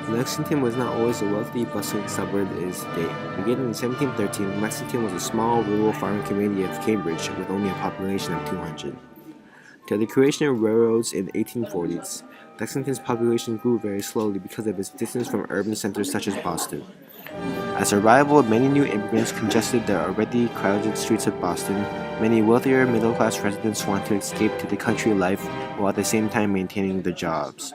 Lexington was not always the wealthy, bustling suburb it is today. Beginning in 1713, Lexington was a small, rural farming community of Cambridge with only a population of 200. Till the creation of railroads in the 1840s, Lexington's population grew very slowly because of its distance from urban centers such as Boston. As the arrival of many new immigrants congested the already crowded streets of Boston, many wealthier middle-class residents wanted to escape to the country life while at the same time maintaining their jobs.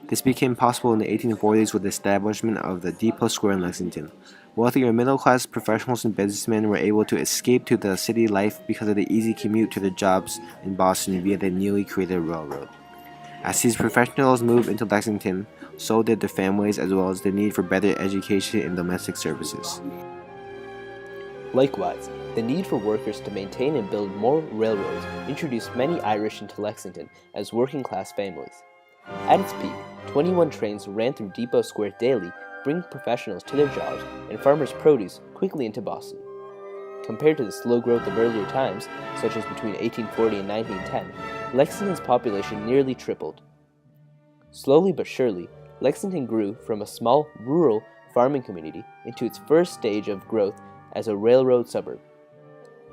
This became possible in the 1840s with the establishment of the Depot Square in Lexington. Wealthier middle-class professionals and businessmen were able to escape to the city life because of the easy commute to their jobs in Boston via the newly created railroad. As these professionals moved into Lexington, so did their families as well as the need for better education and domestic services. Likewise, the need for workers to maintain and build more railroads introduced many Irish into Lexington as working-class families. At its peak, 21 trains ran through Depot Square daily, bringing professionals to their jobs and farmers' produce quickly into Boston. Compared to the slow growth of earlier times, such as between 1840 and 1910, Lexington's population nearly tripled. Slowly but surely, Lexington grew from a small, rural farming community into its first stage of growth as a railroad suburb.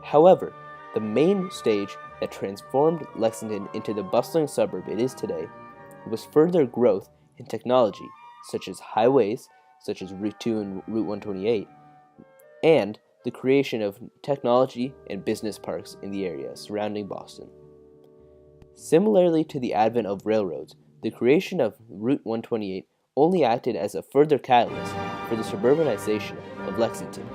However, the main stage that transformed Lexington into the bustling suburb it is today was further growth in technology, such as highways, such as Route 2 and Route 128, and the creation of technology and business parks in the area surrounding Boston. Similarly to the advent of railroads, the creation of Route 128 only acted as a further catalyst for the suburbanization of Lexington.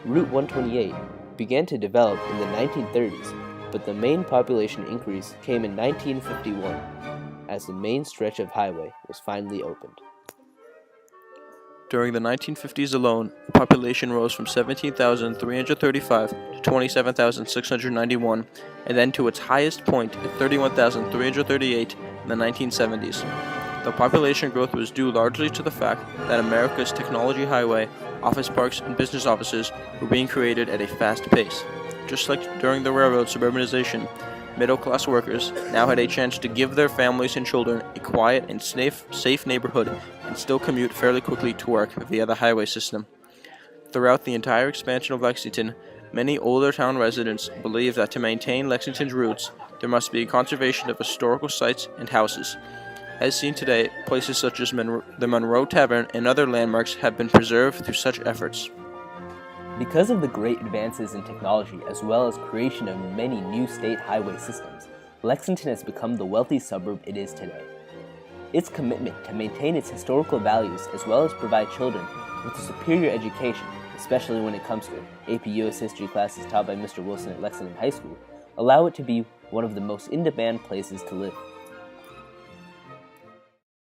Route 128 began to develop in the 1930s, but the main population increase came in 1951, as the main stretch of highway was finally opened. During the 1950s alone, the population rose from 17,335 to 27,691, and then to its highest point at 31,338 in the 1970s. The population growth was due largely to the fact that America's technology highway, office parks, and business offices were being created at a fast pace. Just like during the railroad suburbanization, middle-class workers now had a chance to give their families and children a quiet and safe neighborhood and still commute fairly quickly to work via the highway system. Throughout the entire expansion of Lexington, many older town residents believe that to maintain Lexington's roots, there must be a conservation of historical sites and houses. As seen today, places such as the Monroe Tavern and other landmarks have been preserved through such efforts. Because of the great advances in technology as well as creation of many new state highway systems, Lexington has become the wealthy suburb it is today. Its commitment to maintain its historical values as well as provide children with a superior education, especially when it comes to AP US history classes taught by Mr. Wilson at Lexington High School, allow it to be one of the most in-demand places to live.